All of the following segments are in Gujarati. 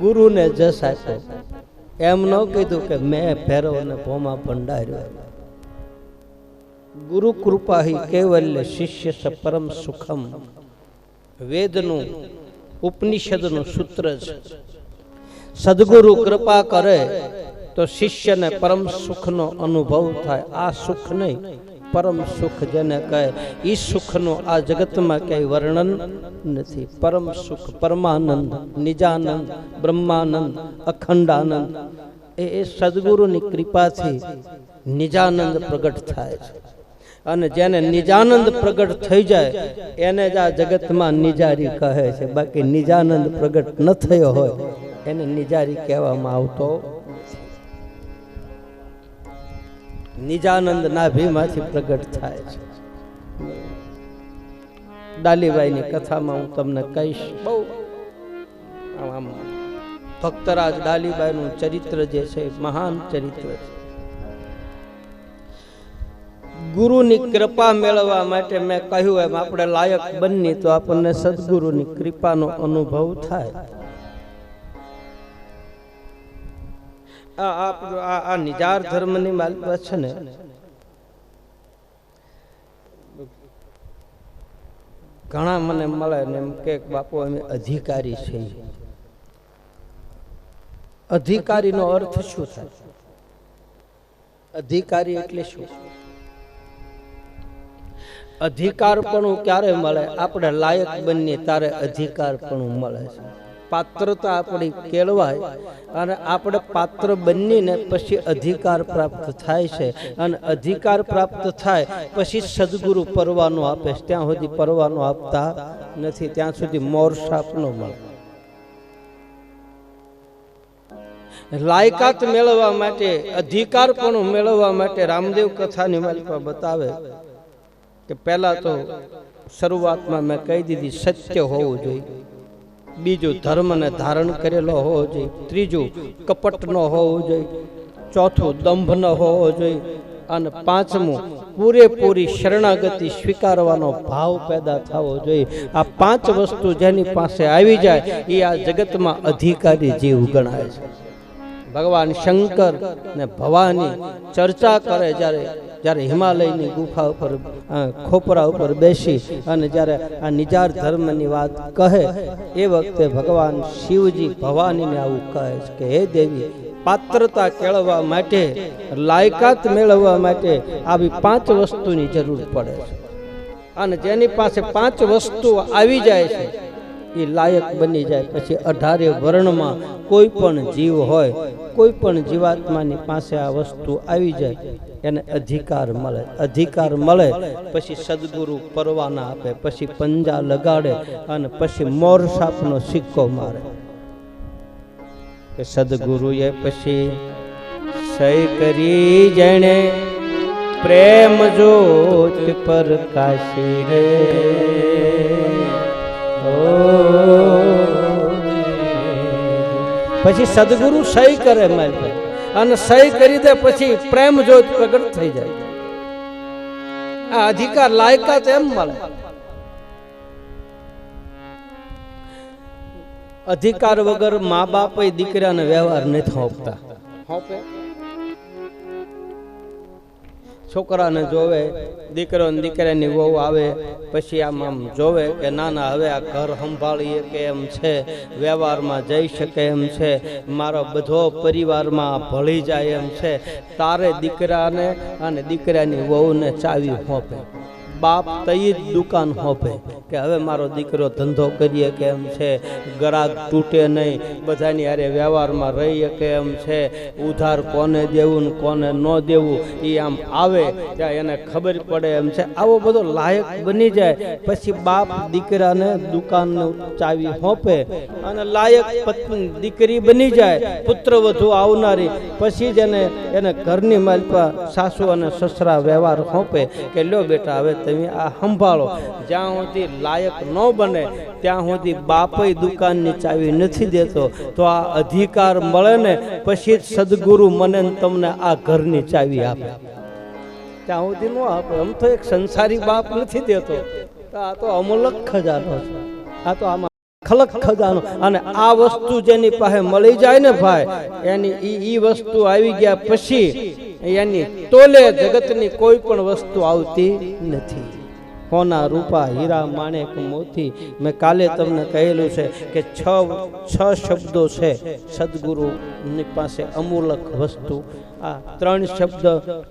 ગુરુને જસ આપ્યો. એમ ન કીધું કે મેં ભેરવને ભોમા ભંડાર્યો. ગુરુ કૃપા હિ કૈવલ્ય શિષ્ય સ પરમ સુખમ. વેદનું ઉપનિષદનું સૂત્ર છે. સદગુરુ કૃપા કરે તો શિષ્યને પરમ સુખનો અનુભવ થાય. આ સુખ નહીં, પરમ સુખ જેને કહે એ સુખનું આ જગતમાં ક્યાંય વર્ણન નથી. પરમ સુખ, પરમાનંદ, નિજાનંદ, બ્રહ્માનંદ, અખંડાનંદ એ સદગુરુની કૃપાથી નિજાનંદ પ્રગટ થાય છે. અને જેને નિજાનંદ પ્રગટ થઈ જાય એને જ આ જગતમાં નિજારી કહે છે. બાકી નિજાનંદ પ્રગટ ન થયો હોય એને નિજારી કહેવામાં આવતો. નિજાનંદ નાભીમાંથી પ્રગટ થાય છે. ડાલીબાઈની કથામાં હું તમને કહીશ. બહુ આમ ભક્તરાજ ડાલીબાઈનું ચરિત્ર જે છે મહાન ચરિત્ર છે. ગુરુની કૃપા મેળવવા માટે મેં કહ્યું એમ આપણે લાયક બની તો આપણને સદગુરુની કૃપાનો અનુભવ થાય. આ નિજાર ધર્મની માલિકા છે ને, ઘણા મને મળે ને એમ કે બાપુ અમે અધિકારી છીએ. અધિકારીનો અર્થ શું થાય? અધિકારી એટલે શું? અધિકારપણું ક્યારે મળે? આપણે લાયક બનીએ ત્યારે અધિકારપણું મળે છે. પાત્રતા આપણી કેળવાય અને આપણે પાત્ર બનીને પછી અધિકાર પ્રાપ્ત થાય છે. અને અધિકાર પ્રાપ્ત થાય પછી સદગુરુ પરવાનો આપે છે. ત્યાં સુધી પરવાનો આપતા નથી, ત્યાં સુધી મોર સાપ ન મળે. લાયકાત મેળવવા માટે, અધિકારપણું મેળવવા માટે રામદેવ કથાની માલિકા બતાવે કે પહેલા તો શરૂઆતમાં મેં કહી દીધી સત્ય હોવું જોઈએ. બીજું ધર્મને ધારણ કરેલો હોવો જોઈએ. ત્રીજું કપટ ન હોવું જોઈએ. ચોથું દંભ ન હોવો જોઈએ. અને પાંચમું પૂરેપૂરી શરણાગતિ સ્વીકારવાનો ભાવ પેદા થવો જોઈએ. આ પાંચ વસ્તુ જેની પાસે આવી જાય એ આ જગતમાં અધિકારી જીવ ગણાય છે. ભગવાન શંકર ને ભવાની ચર્ચા કરે જ્યારે હિમાલયની ગુફા ઉપર ખોપરા ઉપર બેસી અને જ્યારે આ નિજાર ધર્મની વાત કહે એ વખતે ભગવાન શિવજી ભવાનીને આવું કહે છે કે હે દેવી, પાત્રતા કેળવવા માટે, લાયકાત મેળવવા માટે આવી પાંચ વસ્તુની જરૂર પડે છે. અને જેની પાસે પાંચ વસ્તુ આવી જાય છે એ લાયક બની જાય. પછી 18 વર્ણમાં કોઈ પણ જીવ હોય, કોઈ પણ જીવાત્માની પાસે આ વસ્તુ આવી જાય એને અધિકાર મળે. અધિકાર મળે પછી સદગુરુ પરવાના આપે, પછી પંજા લગાડે અને પછી મોર સાપનો સિક્કો મારે કે સદગુરુએ પછી સહી કરી જેણે પ્રેમ જ્યોત પ્રકાશી રે. પછી સદગુરુ સહી કરે મારી અને સહી કરી દે પછી પ્રેમ જ્યોત પ્રગટ થઈ જાય. આ અધિકાર લાયકાત એમ મળે. અધિકાર વગર મા બાપ દીકરાને વ્યવહાર નથી હોપતા. છોકરાને જોવે, દીકરો ને દીકરાની વહુ આવે પછી આમ જોવે કે ના ના હવે આ ઘર સંભાળીએ કે એમ છે, વ્યવહારમાં જઈ શકે એમ છે, મારો બધો પરિવારમાં ભળી જાય એમ છે. તારે દીકરાને અને દીકરાની વહુને ચાવી હોપે. બાપ તઈ જ દુકાન હોપે કે હવે મારો દીકરો ધંધો કરીએ કે એમ છે, ગ્રાહક તૂટે નહીં, બધાની હારે વ્યવહારમાં રહીએ કે એમ છે, ઉધાર કોને દેવું ને કોને ન દેવું એ આમ આવે ત્યાં એને ખબર પડે એમ છે. આવો બધો લાયક બની જાય પછી બાપ દીકરાને દુકાનનું ચાવી હોપે અને લાયક પત્ની દીકરી બની જાય, પુત્ર વધુ આવનારી, પછી જ એને ઘરની માલપા સાસુ અને સસરા વ્યવહાર હોપે કે લ્યો બેટા હવે તમે આ સંભાળો. જ્યાં સુધી લાયક ન બને ત્યાં સુધી બાપય દુકાનની ચાવી નથી દેતો. તો આ અધિકાર મળે ને પછી જ સદગુરુ મને તમને આ ઘરની ચાવી આપે. ત્યાં સુધી ન આપે. આમ તો એક સંસારી બાપ નથી દેતો. આ તો અમૂલક ખજાનો છે. આ તો આમાં ખલક ખજાનો. અને આ વસ્તુ જેની પાસે મળી જાય ને ભાઈ, એની ઈ વસ્તુ આવી ગયા પછી એની તોલે જગતની કોઈ પણ વસ્તુ આવતી નથી. સોના રૂપા હીરા માણેક મોતી. મેં કાલે તમને કહેલું છે કે છ શબ્દો છે સદગુરુની પાસે અમૂલક વસ્તુ. આ 3 શબ્દ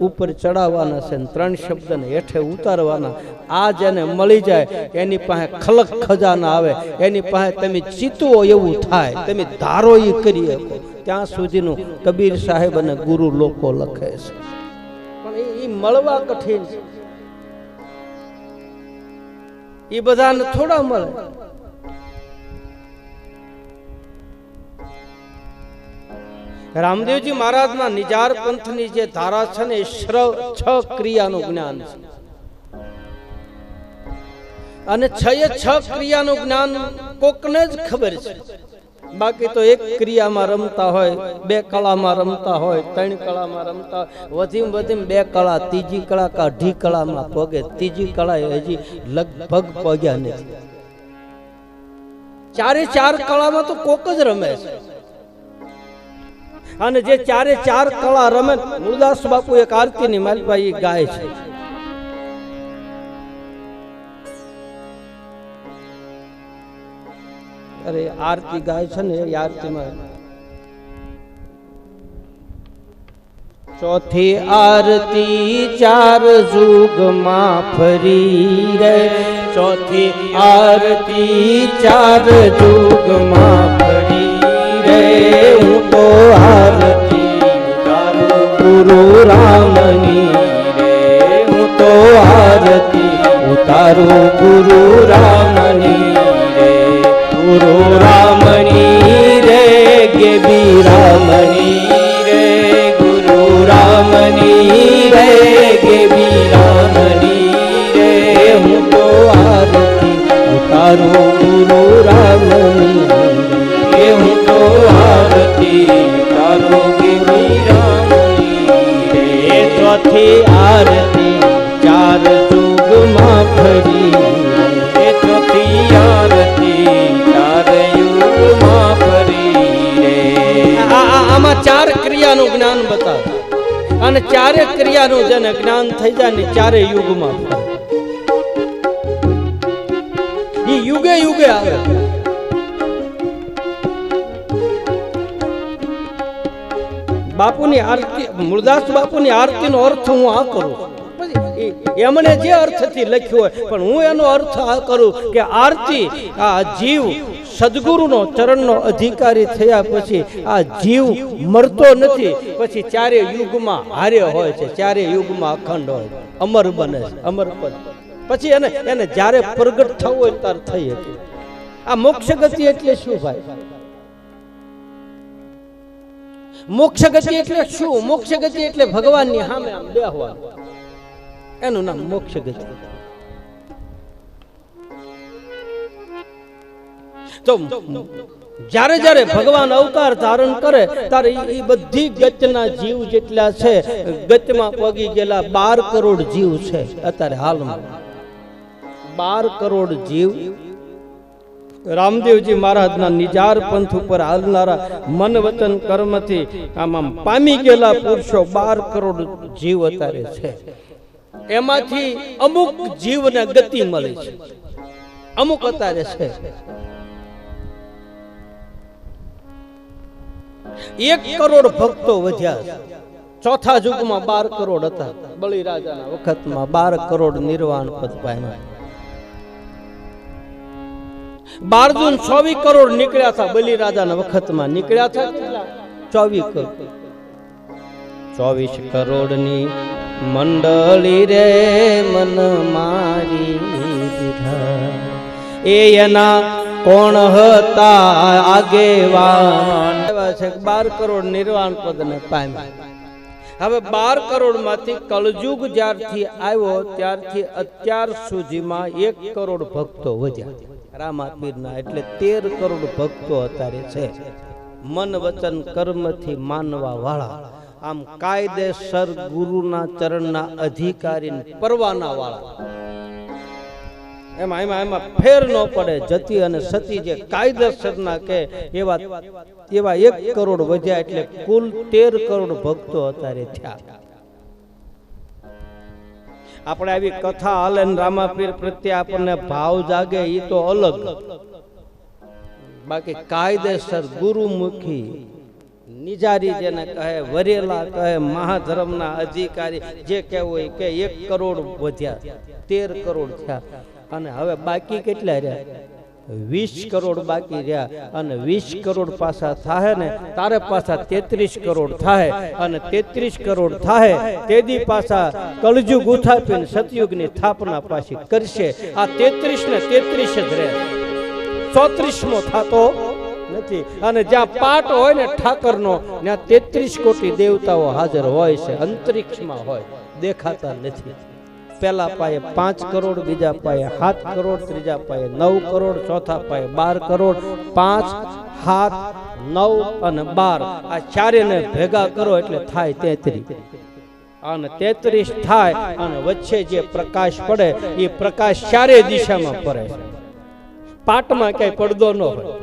ઉપર ચડાવવાના છે, 3 શબ્દને હેઠે ઉતારવાના. આ જેને મળી જાય એની પાસે ખલક ખજાના આવે, એની પાસે તમે ચિતવો એવું થાય, તમે ધારો એ કરી શકો. ત્યાં સુધીનું કબીર સાહેબ અને ગુરુ લોકો લખે છે, પણ એ મળવા કઠિન છે. એ બધાને થોડા મળે. રામદેવજી મહારાજના નિજાર પંથની જે ધારા છે ને, એ 6 ક્રિયાનું જ્ઞાન છે. અને 6 ક્રિયાનું જ્ઞાન કોકને જ ખબર છે. બાકી તો એક ક્રિયામાં રમતા હોય, 2 કળામાં રમતા હોય, 3 કળામાં રમતા હોય, વધીમાં 2 કળા, ત્રીજી કળા કે અઢી કળામાં પગે. ત્રીજી કળા હજી લગભગ પગ્યા નથી. 4 કળામાં તો કોક જ રમે છે. અને જે 4 કળા રમે, મુરદાસ બાપુ એક આરતીની માલભાઈ ગાય છે. અરે આરતી ગાય છે ને, એ આરતીમાં ચોથી આરતી 4 યુગમાં ફરી રે. ચોથી આરતી 4 યુગમાં ફરી રે. હું તો આરતી ઉતારું ગુરુ રામની રે. હું તો આરતી ઉતારું ગુરુ રામની રે. ગુરુ રામની રે, ગેબી રામની રે. ગુરુ રામની રે, ગેબી રામની રે. હું તો આરતી ઉતારું ગુરુ રામની રે. હું તો આરતી ઉતારું ગેબી રામની રે. ચોથી આરતી 4 યુગમાં ફરી રે. ચોથી આરતી 4 યુગમાં ફરી રે. આમાં 4 ક્રિયાનું જ્ઞાન બતાવે. અને 4 ક્રિયાનું જેને જ્ઞાન થઈ જાય ને, 4 યુગમાં ફરે. એ યુગે યુગે આવે. બાપુની આરતી, મુરદાસ બાપુની આરતીનો અર્થ હું આ કરું. એમણે જે અર્થથી લખ્યો હોય, પણ હું એનો અર્થ આ કરું કે આરતી, આ જીવ સદગુરુનો ચરણનો અધિકારી થયા પછી આ જીવ મરતો નથી. પછી 4 યુગમાં હારે હોય છે, 4 યુગમાં અખંડ હોય, અમર બને છે, અમર પદ. પછી એને જ્યારે પ્રગટ થવું હોય ત્યારે થઈ શકે. આ મોક્ષ ગતિ એટલે શું ભાઈ? મોક્ષ ગતિ એટલે શું? મોક્ષ ગતિ એટલે ભગવાનની સામે આમ બેહવા, એનું નામ મોક્ષ ગતિ. તો જ્યારે જ્યારે ભગવાન અવતાર ધારણ કરે ત્યારે એ બધી ગતના જીવ જેટલા છે, ગતમાં પગી ગયેલા 12 કરોડ જીવ છે અત્યારે હાલમાં. 12 કરોડ જીવ રામદેવજી મહારાજના નિજાર પંથ ઉપર હાલનારા મન વચન કર્મથી આમ પામી ગયેલા પુરુષો 12 કરોડ જીવ અત્યારે છે. એમાંથી અમુક જીવને ગતિ મળી છે, અમુક અત્યારે છે. 1 કરોડ ભક્તો વધ્યા છે. ચોથા યુગમાં 12 કરોડ હતા. બલિરાજાના વખતમાં 12 કરોડ નિર્વાણ પદ પામ્યા. 12 જૂન 24 કરોડ નીકળ્યા હતા. બલિરાજાના વખતમાં નીકળ્યા હતા કેટલા? 24 કરોડ. 24 કરોડની મંડળી રે મન મારી દીધા. એના કોણ હતા આગેવાન? 12 કરોડ નિર્વાણ પદને પામ્યા. હવે 12 કરોડ માંથી કળયુગ જ્યારથી આવ્યો ત્યારથી અત્યાર સુધીમાં 1 કરોડ ભક્તો વધ્યા રામાપીરના. એટલે 13 કરોડ ભક્તો અત્યારે છે, મન વચન કર્મથી માનવા વાળા, આમ કાયદેસર ગુરુના ચરણના અધિકારી પરવાના વાળા. એમાં ફેર ન પડે. જતી અને સતી જે કાયદેસરના કે એવા 1 કરોડ વધ્યા એટલે કુલ 13 કરોડ ભક્તો અત્યારે થયા. આપણે આવી કથા હાલે રામાપીર પ્રત્યે આપણને ભાવ જાગે એ તો અલગ, બાકી કાયદેસર ગુરુમુખી નિજારી જેને કહે, વરેલા કહે, મહાધર્મના અધિકારી જે કહેવું કે 1 કરોડ વધ્યા, 13 કરોડ થયા. અને હવે બાકી કેટલા રહ્યા? 20 કરોડ બાકી રહ્યા. અને 20 કરોડ પાછા થાય ને તારે પાછા 33 કરોડ થાય. અને 33 કરોડ થાય તેદી પાછા કળજુગ ઉઠાપીને સતયુગની સ્થાપના પાછી કરશે. આ 33 ને 33 જ રહે, 34મો થતો નથી. અને જ્યાં પાટ હોય ને ઠાકરનો, ત્યાં 33 કોટી દેવતાઓ હાજર હોય છે, અંતરિક્ષમાં હોય, દેખાતા નથી. પહેલા પાયે 5 કરોડ, બીજા પાયે 7 કરોડ, ત્રીજા પાયે 9 કરોડ, ચોથા પાયે 12 કરોડ. 5, 7, 9 અને 12 આ ચારેને ભેગા કરો એટલે થાય 33. અને 33 થાય અને વચ્ચે જે પ્રકાશ પડે એ પ્રકાશ ચારે દિશામાં પડે. પાટમાં કઈ પડદો ન હોય.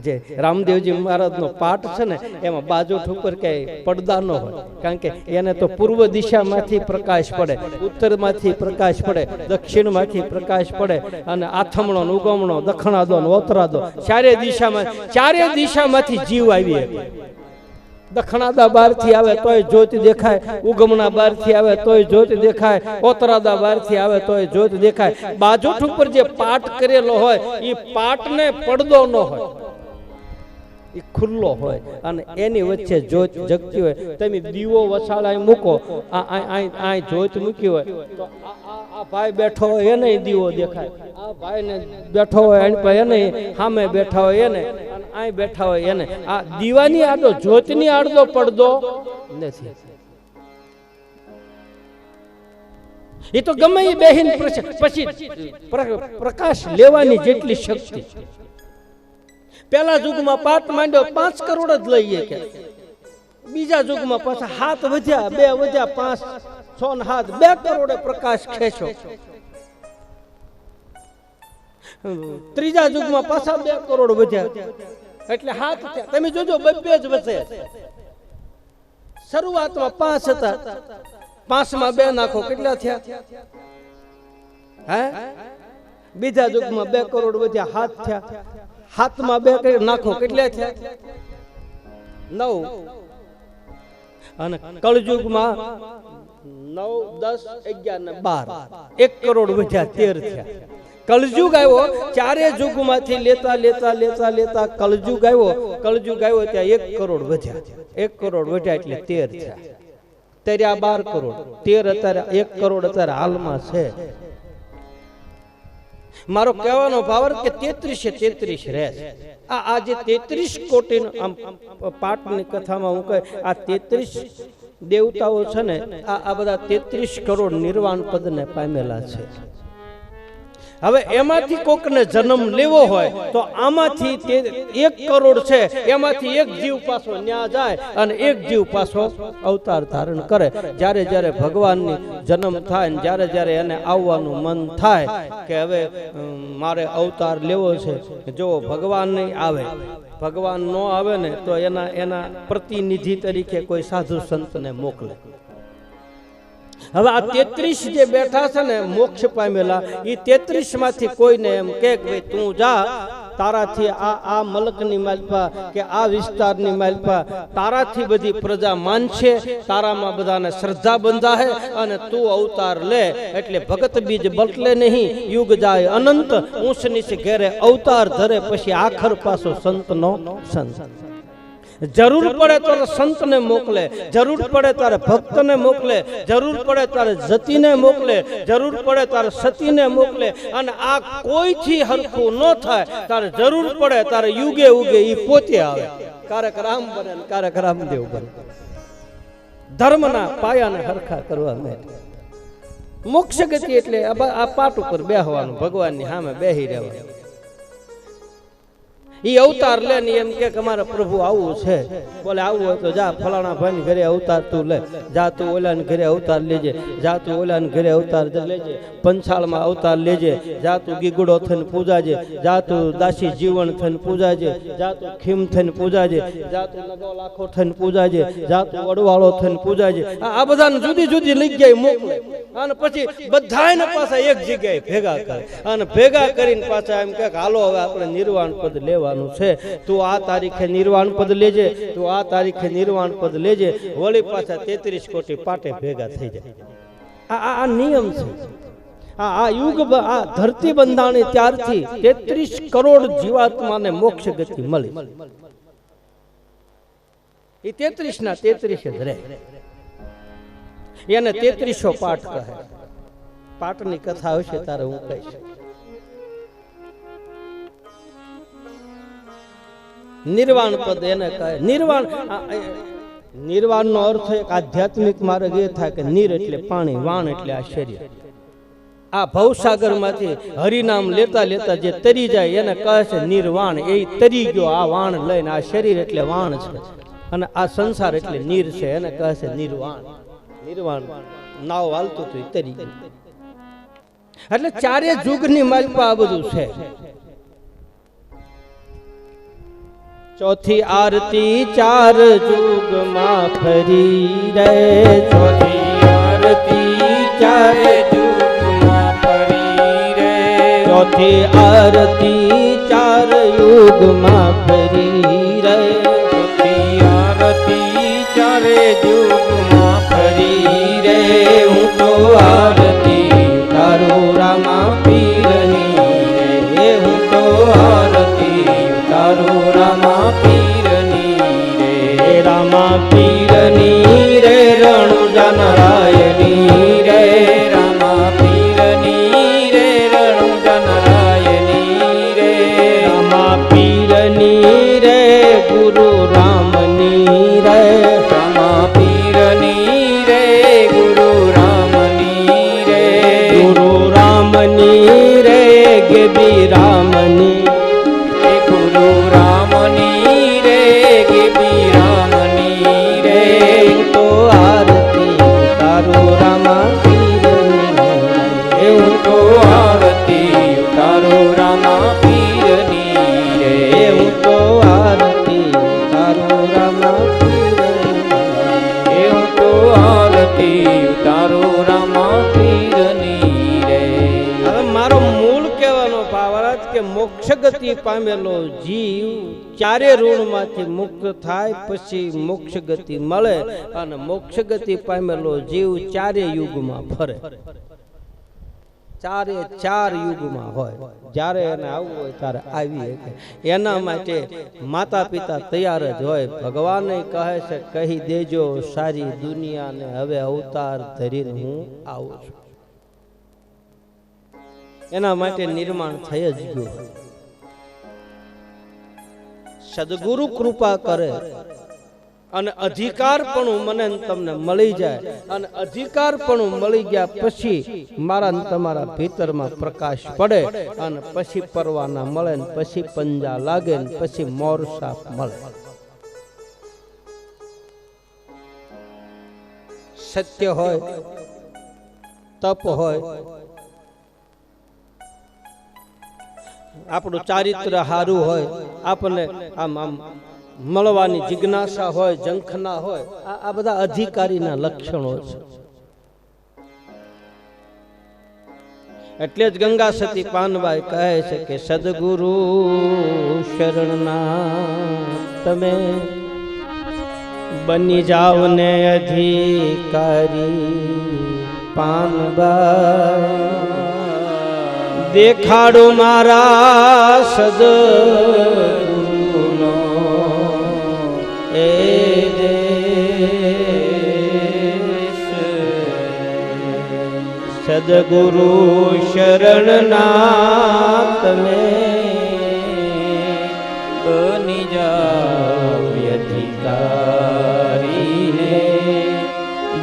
જે રામદેવજી મહારાજનો પાઠ છે ને એમાં બાજોઠ ઉપર કઈ પડદા ન હોય, કારણ કે એને તો પૂર્વ દિશામાંથી પ્રકાશ પડે, ઉત્તરમાંથી પ્રકાશ પડે, દક્ષિણમાંથી પ્રકાશ પડે, અને આથમણો, ઉગમણો, દખણાદો, ઓતરાદો, ચારે દિશામાંથી જીવ આવી. દખણાદા બહારથી આવે તોય જ્યોતિ દેખાય, ઉગમણા બહારથી આવે તોય જ્યોતિ દેખાય, ઓતરાદા બહારથી આવે તોય જ્યોતિ દેખાય. બાજોઠ ઉપર જે પાઠ કરેલો હોય એ પાઠને પડદો ન હોય, એ ખુલ્લો હોય અને એની વચ્ચે જ્યોત જગતી હોય. તમે દીવો વસાળાય મૂકો, આ જ્યોત મૂકી હોય તો આ ભાઈ બેઠો હોય એને દીવો દેખાય, આ ભાઈ ને બેઠો હોય એને સામે બેઠા હોય એને, આ બેઠા હોય એને. આ દીવાની આડો, જ્યોતની આડો પડદો નથી. એ તો ગમે એ બેહીન પછી પ્રકાશ લેવાની જેટલી શક્તિ. પેલા યુગમાં પાટ માંડ્યો 5 કરોડ જ લઈએ કે, બીજા યુગમાં પાછા 7 વધ્યા, 2 વધ્યા, 5, 6 ને 7, 2 કરોડે પ્રકાશ ખેંચ્યો. ત્રીજા યુગમાં પાછા 2 કરોડ વધ્યા એટલે 7 થયા. તમે જોજો 2 જ વધે. શરૂઆતમાં 5 હતા, 5માં 2 નાખો કેટલા થયા? હે, બીજા યુગમાં 2 કરોડ વધ્યા, 7 થયા. 7માં 2 નાખો કેટલા થયા? 9. અને કળયુગમાં 9, 10, 11 ને 12, 1 કરોડ વધ્યા, 13 થયા. કળયુગ આવ્યો, ચારે યુગમાંથી લેતા કળયુગ આવ્યો ત્યાં 1 કરોડ વધ્યા. 1 કરોડ વધ્યા એટલે 13 થયા. ત્યારે 12 કરોડ, 13 અત્યારે 1 કરોડ અત્યારે હાલમાં છે. મારો કહેવાનો ભાવ કે 33 રહે. આ જે 33 કોટી આમ પાઠની કથામાં હું કહે, આ 33 દેવતાઓ છે ને, આ બધા 33 કરોડ નિર્વાણ પદને પામેલા છે. હવે એમાંથી કોકને જન્મ લેવો હોય તો આમાંથી 1 કરોડ છે, એમાંથી 1 જીવ પાછો ન્યા જાય અને 1 જીવ પાછો અવતાર ધારણ કરે. જ્યારે જ્યારે ભગવાનની જન્મ થાય ને જ્યારે એને આવવાનું મન થાય કે હવે મારે અવતાર લેવો છે, જો ભગવાન નહીં આવે, ભગવાન ન આવે ને તો એના પ્રતિનિધિ તરીકે કોઈ સાધુ સંતને મોકલે. હવે આ 33 જે બેઠા છે ને મોક્ષ પામેલા, એ 33 માંથી કોઈને એમ કે ભાઈ તું જા, તારાથી આ મલકની માલપા કે આ વિસ્તારની માલપા તારાથી બધી પ્રજા માનશે, તારામાં બધાને શ્રદ્ધા બંધાહે અને તું અવતાર લે. એટલે ભગત બીજ બટલે નહીં, યુગ જાય અનંત, ઊંચ નીચ ઘેરે અવતાર ધરે, પછી આખર પાછો સંતનો સંત. જરૂર પડે ત્યારે સંતને મોકલે, જરૂર પડે ત્યારે ભક્તને મોકલે, જરૂર પડે ત્યારે જતીને મોકલે, જરૂર પડે ત્યારે સતીને મોકલે. અને આ કોઈથી હરખું ન થાય ત્યારે જરૂર પડે ત્યારે યુગે ઉગે ઈ પોતે આવે. કારક રામ બને, કારક રામદેવ બને. ધર્મના પાયાને હરખા કરવા માટે મોક્ષ ગતિ એટલે આ પાટ ઉપર બેહવાનું, ભગવાનની સામે બેહી રહેવાનું. ઈ અવતાર લે ને એમ કે અમારા પ્રભુ આવું છે, બોલે આવું હોય તો જા ફલાણા ભાઈ ઘરે અવતાર તું લે, જા તું ઓલા ઘરે અવતાર લેજે, જા તું ઓલા ઘરે અવતાર લેજે, પંચાળમાં અવતાર લેજે, જા તું ગીગડો થઈને પૂજાજે, જા તું દાસી જીવન થઈને પૂજાજે, જા તું ખીમ થઈને પૂજાજે, જા તું નગો લાખો થઈને પૂજાજે, જા તું વડવાળો થઈને પૂજાજે. આ બધાને જુદી જુદી જગ્યાએ મોકલે અને પછી બધાને પાછા એક જગ્યાએ ભેગા કરે અને ભેગા કરીને પાછા એમ કે હાલો હવે આપણે નિર્વાણ પદ લેવાનું છે, તું આ તારીખે નિર્વાણ પદ લેજે, તું આ તારીખે નિર્વાણ પદ લેજે. વળી પાછા 33 કોટી પાટે ભેગા થઈ જાય. આ નિયમ છે. આ યુગ આ ધરતી બંધાણી ત્યારથી 33 કરોડ જીવાત્માને મોક્ષ ગતિ મળી. એ 33 ના 33 જ રહે. એને 3300 પાઠ કહે. પાઠની કથા હશે તારે હું કહીશ. નિર્વાણ પદ એને કહે. નિર્વાણ નો અર્થ એક આધ્યાત્મિક માર્ગ એ થાય કે નીર એટલે પાણી, વાણ એટલે આ શરીર. આ ભવસાગર માંથી હરિનામ લેતા લેતા જે તરી જાય એને કહે છે નિર્વાણ. એ તરી ગયો આ વાણ લઈને. આ શરીર એટલે વાણ છે અને આ સંસાર એટલે નીર છે, એને કહે છે નિર્વાણ. નિર્વાણ નાવ હાલતું હતું તરી ગયું. એટલે ચારે જુગની માલપા આ બધું છે. ચોથી આરતી 4 જુગમાં ફરી રે, ચોથી આરતી 4 જુગમાં ફરી રે, ચોથી આરતી 4 યુગમાં ફરી રે, ચોથી આરતી 4 યુગમાં ફરી રે. હું તો આરતી તારું રામા પીરની રે, હું તો આરતી તારું રામા પીરની રે, રામા પીરની રે, રણુજા નારાયણી રે, રામા પીરની રે, રણુજા નારાયણી રે, રામા પીરની રે, ગુરુ રામની રે, રામા પીરની રે, ગુરુ રામની રે, ગુરુ રામની રે, ગેબી રામની, ગુરુ રામની રે, ગેબી રામની રે. તો આરતી તારું રામા પીરની, હું તો આરતી તારું રામા પીરની રે, હું તો આરતી તારું રામા પીરની, હું તો આરતી તારું રામા પીરની રે. હવે મારો મૂળ કહેવાનો ભાવાર્થ કે મોક્ષ ગતિ પામેલો જીવ ચારે ઋણમાંથી મુક્ત થાય પછી મોક્ષ ગતિ મળે અને મોક્ષ ગતિ પામેલો જીવ ચારે યુગમાં ફરે. 4 યુગમાં હોય. જ્યારે એને આવવું હોય ત્યારે આવી શકે. એના માટે માતા પિતા તૈયાર જ હોય. ભગવાન કહે છે કહી દેજો સારી દુનિયાને હવે અવતાર ધરીને હું આવું છું. એના માટે નિર્માણ થઈ જ ગયું. સદગુરુ કૃપા કરે અને અધિકાર પણ મને તમને મળી જાય અને અધિકાર પણ મળી ગયા પછી મારા ને તમારા ભીતરમાં પ્રકાશ પડે અને પછી પરવાના મળે ને પછી પંજા લાગે ને પછી મોર સાપ મળે. સત્ય હોય, તપ હોય, આપણું ચારિત્ર હારું હોય, આપણને આમ મળવાની જિજ્ઞાસા હોય, ઝંખના હોય, આ બધા અધિકારીના લક્ષણો છે. એટલે જ ગંગા સતી પાનબાઈ કહે છે કે સદગુરુ શરણના તમે બની જાવ ને અધિકારી. પાનબાઈ દેખાડો મારા સદગુરુનો એ દેશ. સદગુરુ શરણના તમે બની જાવ અધિકારીને.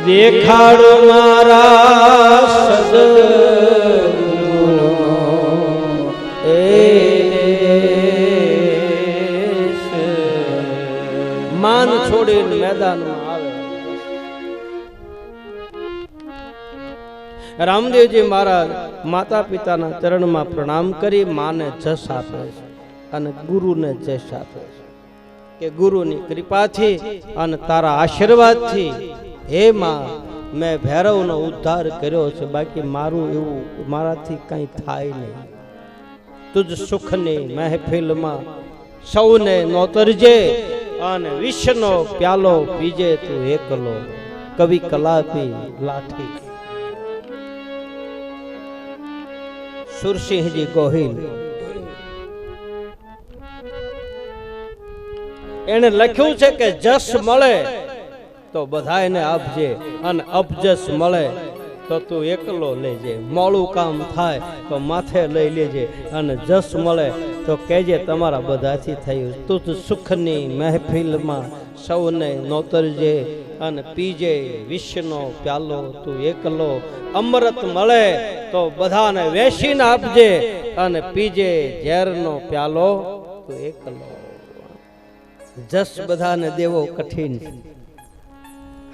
દેખાડો મારા સદગુરુનો એ દેશ. માન છોડીને મેદાનમાં આવે. રામદેવજી મહારાજ માતા પિતાના ચરણમાં પ્રણામ કરી માને જશ આપે છે અને ગુરુને જશ આપે છે કે ગુરુની કૃપાથી અને તારા આશીર્વાદથી હે માં મેં ભૈરવનો ઉદ્ધાર કર્યો છે, બાકી મારું એવું મારાથી કંઈ થાય નહીં. તુજ સુખની મહેફિલમાં સૌને નોતરજે અને વિષનો પ્યાલો પીજે તું એકલો. કવિ કલાપી લાઠી. સુરસિંહજી ગોહિલ એને લખ્યું છે કે જસ મળે તો બધાને આપજે અને અપજસ મળે તો તું એકલો લેજે. મોડું કામ થાય તો માથે લઈ લેજે અને જસ મળે તો કહેજે તમારા બધાથી થયું. તું સુખની મહેફિલમાં સૌને નોતરજે અને પીજે વિષનો પ્યાલો તું એકલો. અમૃત મળે તો બધાને વેચીને આપજે અને પીજે ઝેરનો પ્યાલો તું એકલો. જસ બધાને દેવો કઠિન છે.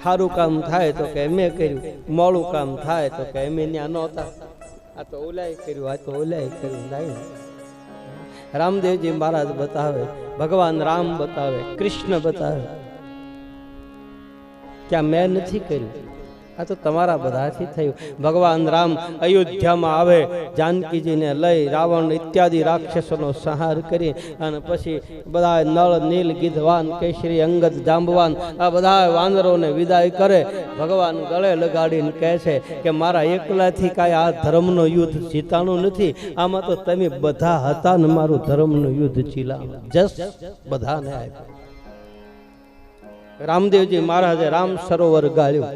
સારું કામ થાય તો કે અમે કર્યું, મોડું કામ થાય તો કે અમે ત્યાં નહોતા, આ તો ઓલાય કર્યું, આ તો ઓલાય કર્યું. થાય રામદેવજી મહારાજ બતાવે, ભગવાન રામ બતાવે, કૃષ્ણ બતાવે, ક્યાં મેં નથી કર્યું, આ તો તમારા બધાથી થયું. ભગવાન રામ અયોધ્યામાં આવે, જાનકીજીને લઈ રાવણ ઇત્યાદિ રાક્ષસોનો સંહાર કરી અને પછી બધા નળ નીલ ગીધવાન કેસરી અંગદ જાંબવાન આ બધા વાનરોને વિદાય કરે. ભગવાન ગળે લગાડીને કહે છે કે મારા એકલાથી કાંઈ આ ધર્મનો યુદ્ધ જીતાણું નથી, આમાં તો તમે બધા હતા ને મારું ધર્મનું યુદ્ધ જીલાણું. જસ બધાને આપ્યું. રામદેવજી મહારાજે રામ સરોવર ગાળ્યું.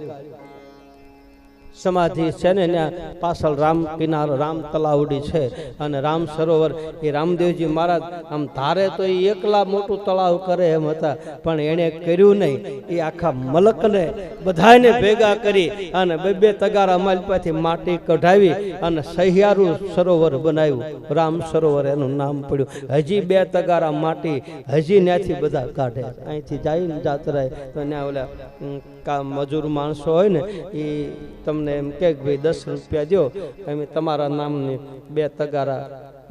સમાધિ છે ને ત્યાં પાછળ રામ કિનારો રામ તલાવડી છે અને રામ સરોવર એ રામદેવજી મહારાજ આમ ધારે તો એ એકલા મોટું તળાવ કરે એમ હતા, પણ એણે કર્યું નહીં. એ આખા મલકને બધાને ભેગા કરી અને બે તગારા માલપાથી માટી કઢાવી અને સહિયારું સરોવર બનાવ્યું. રામ સરોવર એનું નામ પડ્યું. હજી 2 તગારા માટી હજી ત્યાંથી બધા કાઢે. અહીંથી જાય ને જાત્રાએ તો ત્યાં ઓલા મજૂર માણસો હોય ને એ તમને એમ કે ભાઈ 10 રૂપિયા દો, અમે તમારા નામની 2 તગારા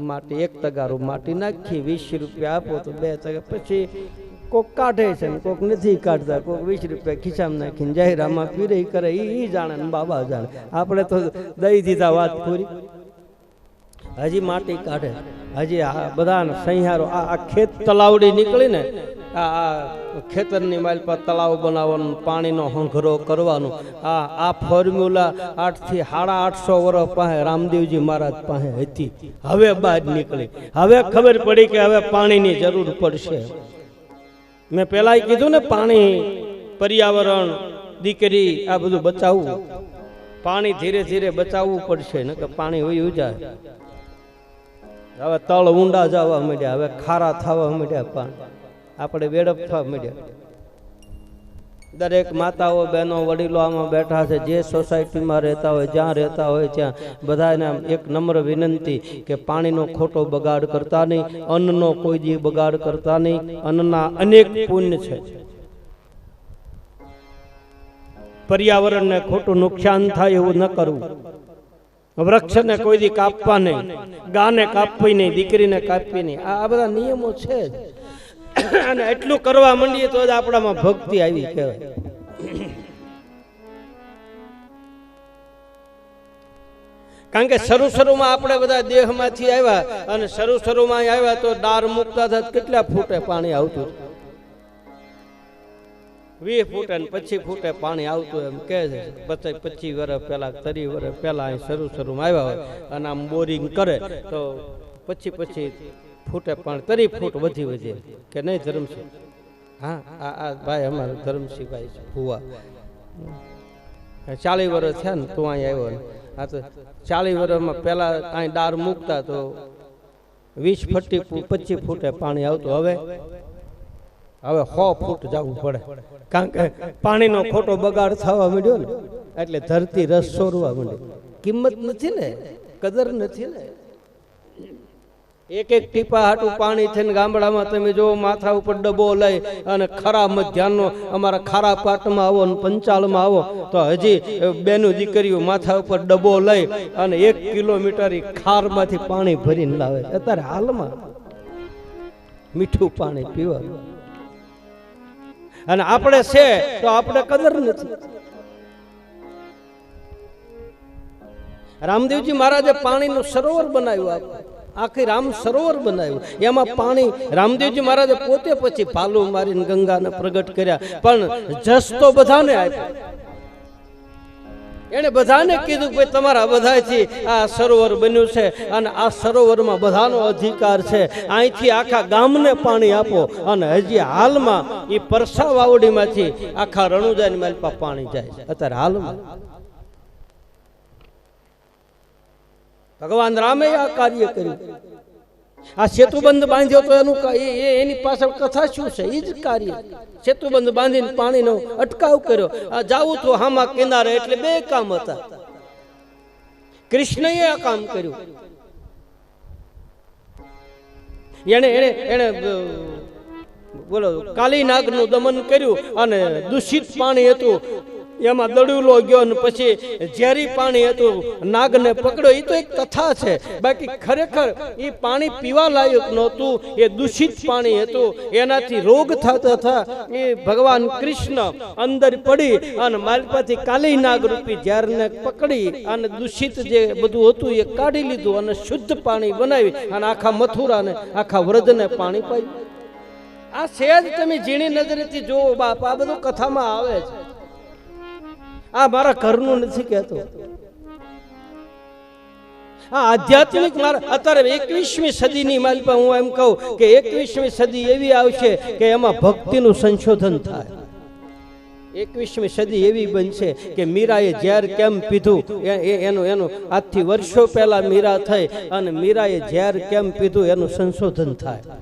માટી 1 તગારું માટી નાખી 20 રૂપિયા આપો તો 2 તગારા. પછી કોક કાઢે છે ને કોક નથી કાઢતા, કોક 20 રૂપિયા ખિસ્સામાં નાખીને જાહેરામાં પીરે કરે, એ જાણે ને બાબા જાણે. આપણે તો દઈ દીધા વાત પૂરી. હજી માટી કાઢે, હજી આ બધા સહિયારો આ ખેત તલાવડી નીકળી ને આ ખેતરની માલ પર તળાવ બનાવવાનું, પાણીનો હંઘરો કરવાનું, આ ફોર્મ્યુલા 8 થી 850 વર્ષ પાસે રામદેવજી મહારાજ પાસે હતી. હવે બહાર નીકળી, હવે ખબર પડી કે હવે પાણીની જરૂર પડશે. મેં પેલા કીધું ને પાણી, પર્યાવરણ, દીકરી આ બધું બચાવવું. પાણી ધીરે ધીરે બચાવવું પડશે ને કે પાણી વયું જાય. હવે તળ ઊંડા જવા માંડ્યા, હવે ખારા થવા માંડ્યા, પાણી આપણે વેડફવા માંડ્યા. દરેક માતાઓ બહેનો વડીલો આમાં બેઠા છે, જે સોસાયટીમાં રહેતા હોય, જ્યાં રહેતા હોય ત્યાં બધાને એક નમ્ર વિનંતી કે પાણીનો ખોટો બગાડ કરતા નહીં, અન્નનો કોઈ દી બગાડ કરતા નહીં. અન્નના અનેક પુણ્ય છે. પર્યાવરણને ખોટું નુકસાન થાય એવું ન કરવું. વૃક્ષને કોઈ દી કાપવા નહીં, ગાને કાપવી નહીં, દીકરીને કાપવી નહીં. આ બધા નિયમો છે જ. અને એટલું કરવા માંડીએ તો જ આપણામાં ભક્તિ આવી કહેવાય. કારણ કે શરૂમાં આપણે બધા દેહમાંથી આવ્યા અને શરૂમાં આવ્યા તો ડાર મૂકતા હતા કેટલા ફૂટે પાણી આવતું, 20 ફૂટ અને 25 ફૂટે પાણી આવતું એમ કે છે. 25 વર્ષ પહેલા 30 વર્ષ પહેલા અહીં શરૂમાં આવ્યા હોય અને આમ બોરિંગ કરે તો 25 ફૂટે પાણી 30 ફૂટ વધી કે નહીં ધર્મસિંહ? હા આ ભાઈ અમારા ધર્મસિંહ ભાઈ છે ભુવા, 40 વર્ષ થયા ને તું અહીં આવ્યો. હા તો 40 વર્ષમાં પહેલા અહીં ડાર મૂકતા તો 20 ફૂટ 25 ફૂટે પાણી આવતું. હવે 100 ફૂટ જવું પડે, કારણ કે પાણીનો ખોટો બગાડ થવા માંડ્યો ને એટલે ધરતી રસ સોરવા માંડી. કિંમત નથી ને, કદર નથી ને. એક એક ટીપા હાટું પાણી થઈને ગામડામાં તમે જો માથા ઉપર ડબ્બો લઈ અને ખરા મધ્યાહનો અમારા ખારા પાટમાં આવો અને પંચાળમાં આવો તો હજી બેનું દીકરીઓ માથા ઉપર ડબ્બો લઈ અને 1 કિલોમીટર ખારમાંથી પાણી ભરીને લાવે. અત્યારે હાલમાં મીઠું પાણી પીવાનું અને આપણે છે તો આપણે કદર નથી. રામદેવજી મહારાજે પાણીનું સરોવર બનાવ્યું, આખી રામ સરોવર બનાવ્યું. એમાં પાણી રામદેવજી મહારાજે પોતે પછી પાલું મારીને ગંગાને પ્રગટ કર્યા, પણ જસ તો બધાને આપ્યો. એને બધાને કીધું કે તમારા બધાથી આ સરોવર બન્યું છે અને આ સરોવરમાં બધાનો અધિકાર છે, અહીંથી આખા ગામને પાણી આપો. અને હજી હાલમાં એ પરસા વાવડીમાંથી આખા રણુજાની માલપા પાણી જાય છે અત્યારે હાલમાં. ભગવાન રામે આ કાર્ય કર્યું. આ સેતુબંધ બાંધ્યો તો એનું એની પાછળ કથા શું છે? એ જ કાર્ય. સેતુબંધ બાંધીને પાણીનો અટકાવ કર્યો. આ જાવું તો હામા કિનારે, એટલે બે કામ હતા. કૃષ્ણએ આ કામ કર્યું. એને બોલો કાલી નાગનું દમન કર્યું અને દૂષિત પાણી હતું એમાં દડુલો ગયો ને પછી ઝેરી પાણી હતું, નાગને પકડ્યો. એ તો એક કથા છે, બાકી ખરેખર એ પાણી પીવા લાયક નહોતું, એ દૂષિત પાણી હતું. એનાથી રોગ થતા હતા. એ ભગવાન કૃષ્ણ અંદર પડી અને માલપાથી કાલી નાગ રૂપી ઝેરને પકડી અને દૂષિત જે બધું હતું એ કાઢી લીધું અને શુદ્ધ પાણી બનાવી અને આખા મથુરાને આખા વ્રજને પાણી પાયું. આ સહેજ તમે ઝીણી નજરેથી જોવો બાપ, આ બધું કથામાં આવે છે. આ મારા ઘરનું નથી કહેતો. આ આધ્યાત્મિક મારા અત્યારે 21મી સદીની માલપા હું એમ કહું કે 21મી સદી એવી આવશે કે એમાં ભક્તિનું સંશોધન થાય. 21મી સદી એવી બનશે કે મીરાએ ઝેર કેમ પીધું એનું આજથી વર્ષો પહેલા મીરા થઈ અને મીરાએ ઝેર કેમ પીધું એનું સંશોધન થાય.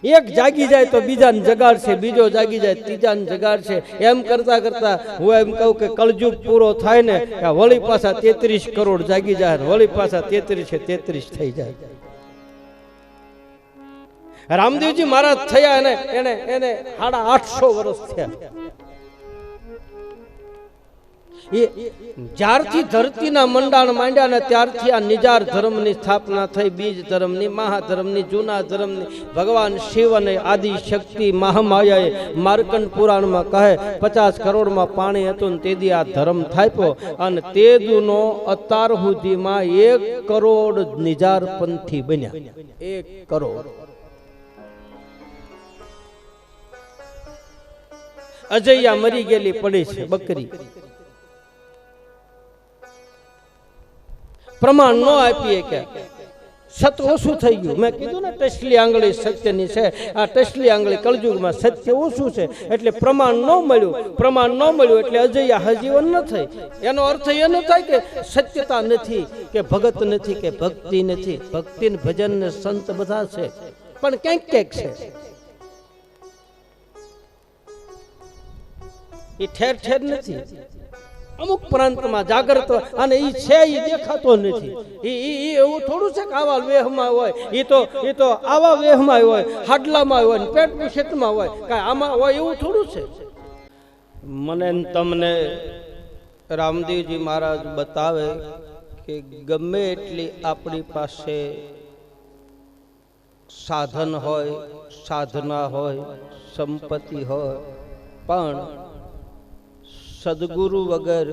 એક જાગી જાય તો બીજાને જગાડશે, બીજો જાગી જાય ત્રીજાને જગાડશે. એમ કરતા કરતા હું એમ કહું કે કળજુગ પૂરો થાય ને વળી પાછા 33 કરોડ જાગી જાય, વળી પાછા 33 થઈ જાય. રામદેવજી મહારાજ થયા એને 850 વર્ષ થયા. જ્યારથી ધરતીના મંડાણ માંડ્યા ને ત્યારથી આ નિજાર ધર્મની સ્થાપના થઈ. બીજ ધર્મની, મહાધર્મની, જૂના ધર્મની. ભગવાન શિવ અને આદિ શક્તિ મહામાયાએ માર્કંડ પુરાણમાં કહે 50 કરોડમાં પાણી હતું ને તેથી આ ધર્મ થાપ્યો. અને તે દુનો અત્યાર સુધીમાં 1 કરોડ નિજાર પંથી બન્યા. 1 કરોડ. અજૈયા મરી ગયેલી પડી છે બકરી. પ્રમાણ ન આપીએ કે સત ઓછું થઈ ગયું. મેં કીધું ને ટસલી આંગળી સત્યની છે. આ ટસલી આંગળી કળજુગમાં સત્ય ઓછું છે એટલે પ્રમાણ ન મળ્યું. પ્રમાણ ન મળ્યું એટલે અજૈયા હજીવન ન થઈ. એનો અર્થ એ ન થાય કે સત્યતા નથી, કે ભગત નથી, કે ભક્તિ નથી. ભક્તિ ને ભજન ને સંત બધા છે, પણ ક્યાંક ક્યાંક છે. એ ઠેર ઠેર નથી. અમુક પ્રાંતમાં જાગૃત અને એ છે એ દેખાતો નથી. એવું થોડું છે કે આવા વેહમાં હોય. એ તો આવા વેહમાં હોય, હાડલામાં હોય, પેટ પેશેટમાં હોય, કાંઈ આમાં હોય એવું થોડું છે. મને તમને રામદેવજી મહારાજ બતાવે કે ગમે એટલી આપણી પાસે સાધન હોય, સાધના હોય, સંપત્તિ હોય, પણ સદગુરુ વગર